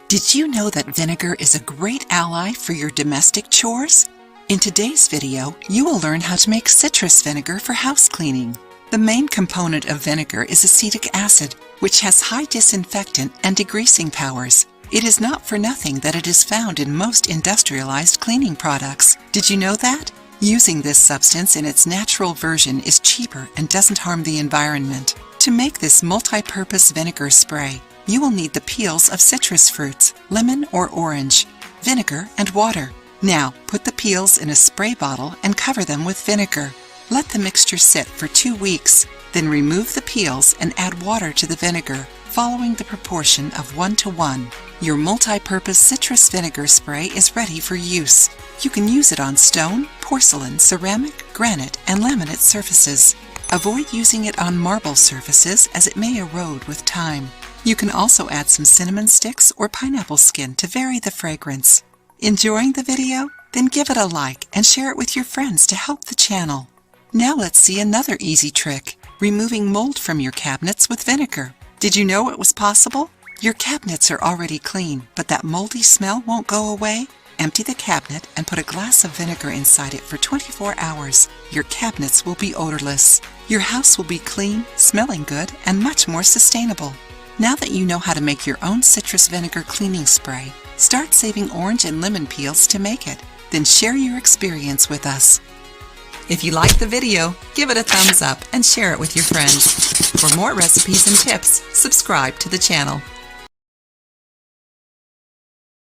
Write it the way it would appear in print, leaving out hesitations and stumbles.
Did you know that vinegar is a great ally for your domestic chores? In today's video, you will learn how to make citrus vinegar for house cleaning. The main component of vinegar is acetic acid, which has high disinfectant and degreasing powers. It is not for nothing that it is found in most industrialized cleaning products. Did you know that? Using this substance in its natural version is cheaper and doesn't harm the environment. To make this multi-purpose vinegar spray, you will need the peels of citrus fruits, lemon or orange, vinegar, and water. Now, put the peels in a spray bottle and cover them with vinegar. Let the mixture sit for 2 weeks. Then remove the peels and add water to the vinegar, following the proportion of 1:1. Your multi-purpose citrus vinegar spray is ready for use. You can use it on stone, porcelain, ceramic, granite, and laminate surfaces. Avoid using it on marble surfaces as it may erode with time. You can also add some cinnamon sticks or pineapple skin to vary the fragrance. Enjoying the video? Then give it a like and share it with your friends to help the channel. Now let's see another easy trick, removing mold from your cabinets with vinegar. Did you know it was possible? Your cabinets are already clean, but that moldy smell won't go away? Empty the cabinet and put a glass of vinegar inside it for 24 hours. Your cabinets will be odorless. Your house will be clean, smelling good, and much more sustainable. Now that you know how to make your own citrus vinegar cleaning spray, start saving orange and lemon peels to make it. Then share your experience with us. If you liked the video, give it a thumbs up and share it with your friends. For more recipes and tips, subscribe to the channel.